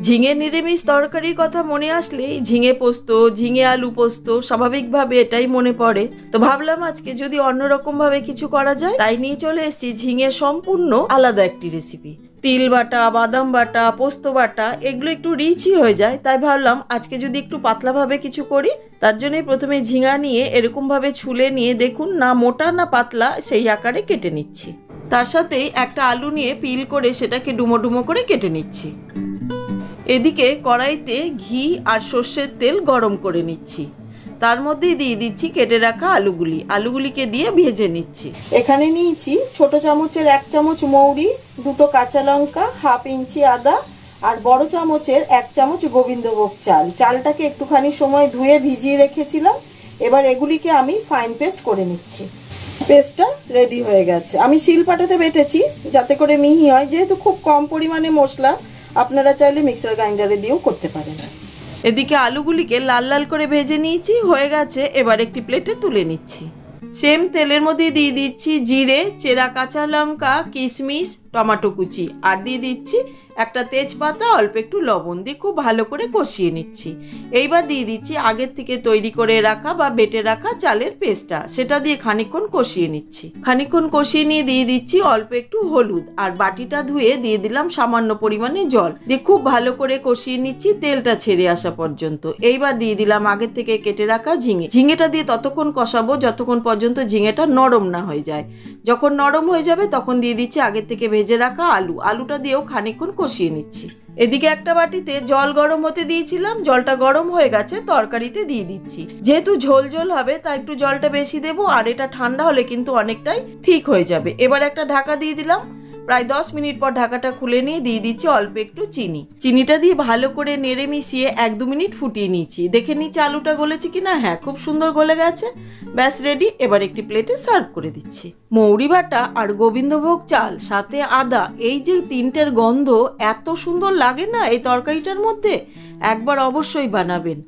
ঝিঙে নিরামিষ তরকারির কথা মনে আসলেই ঝিঙে পোস্ত, ঝিঙে আলু পোস্ত স্বাভাবিকভাবে এটাই মনে পড়ে। তো ভাবলাম আজকে যদি অন্যরকম ভাবে কিছু করা যায়, তাই নিয়ে চলে এসেছি ঝিঙের সম্পূর্ণ আলাদা একটি রেসিপি। তিল বাটা, বাদাম বাটা, পোস্ত বাটা এগুলো একটু রিচই হয়ে যায়, তাই ভাবলাম আজকে যদি একটু পাতলাভাবে কিছু করি। তার জন্যই প্রথমে ঝিঙা নিয়ে এরকমভাবে ছুলে নিয়ে দেখুন না মোটা না পাতলা সেই আকারে কেটে নিচ্ছি। তার সাথেই একটা আলু নিয়ে পিল করে সেটাকে ডুমো ডুমো করে কেটে নিচ্ছি। এদিকে কড়াইতে ঘি আর সর্ষের তেল গরম করে নিচ্ছি। তার মধ্যেই দিয়ে দিচ্ছি কেটে রাখা আলুগুলিকে দিয়ে ভেজে নিচ্ছি। এখানে নিয়েছি ছোট চামচের 1 চামচ মৌরি, 2টো কাঁচা লঙ্কা, হাফ ইঞ্চি আদা আর বড় চামচের 1 চামচ গোবিন্দভোগ চাল। চালটাকে একটুখানি সময় ধুয়ে ভিজিয়ে রেখেছিলাম। এবার এগুলিকে আমি ফাইন পেস্ট করে নিচ্ছি। পেস্টটা রেডি হয়ে গেছে। আমি শিলপাটাতে বেটেছি যাতে করে মিহি হয়, যেহেতু খুব কম পরিমাণে মশলা, আপনারা চাইলে মিক্সার গ্রাইন্ডারে দিয়েও করতে পারেন। এদিকে আলুগুলিকে লাল লাল করে ভেজে নিয়েছি, হয়ে গেছে। এবার একটি প্লেটে তুলে নিচ্ছি। সেম তেলের মধ্যে দিয়ে দিচ্ছি জিরে, চেরা কাঁচা লঙ্কা, কিশমিশ, টমেটো কুচি আর দিয়ে দিচ্ছি একটা তেজপাতা, অল্প একটু লবণ দিয়ে খুব ভালো করে কষিয়ে নিচ্ছি। এইবার দিয়ে দিচ্ছি আগের থেকে তৈরি করে রাখা বা বেটে রাখা চালের পেস্টটা, সেটা দিয়ে খানিকক্ষণ কষিয়ে নিচ্ছি। খানিকক্ষণ কষিয়ে নিয়ে দিয়ে দিচ্ছি অল্প একটু হলুদ আর বাটিটা ধুয়ে দিয়ে দিলাম সামান্য পরিমাণে জল দিয়ে খুব ভালো করে কষিয়ে নিচ্ছি তেলটা ছেড়ে আসা পর্যন্ত। এইবার দিয়ে দিলাম আগের থেকে কেটে রাখা ঝিঙেটা দিয়ে ততক্ষণ কষাবো যতক্ষণ পর্যন্ত ঝিঙেটা নরম না হয়ে যায়। যখন নরম হয়ে যাবে তখন দিয়ে দিচ্ছি আগের থেকে ভেজে রাখা আলুটা দিয়েও খানিকক্ষণ কষিয়ে নিচ্ছি। এদিকে একটা বাটিতে জল গরম হতে দিয়েছিলাম, জলটা গরম হয়ে গেছে, তরকারিতে দিয়ে দিচ্ছি। যেহেতু ঝোল ঝোল হবে তাই একটু জলটা বেশি দেবো, আর এটা ঠান্ডা হলে কিন্তু অনেকটাই ঠিক হয়ে যাবে। এবার একটা ঢাকা দিয়ে দিলাম। প্রায় 10 মিনিট পর ঢাকাটা খুলে নিয়ে দিয়ে দিচ্ছি অল্প একটু চিনিটা দিয়ে ভালো করে নেড়ে মিশিয়ে 1-2 মিনিট ফুটিয়ে নিচ্ছি। দেখে নিচ্ছি আলুটা গলেছে কিনা। হ্যাঁ, খুব সুন্দর গলে গেছে। ব্যাস রেডি। এবার একটি প্লেটে সার্ভ করে দিচ্ছি। মৌরি বাটা আর গোবিন্দভোগ চাল সাথে আদা, এই যে তিনটের গন্ধ এত সুন্দর লাগে না এই তরকারিটার মধ্যে, একবার অবশ্যই বানাবেন।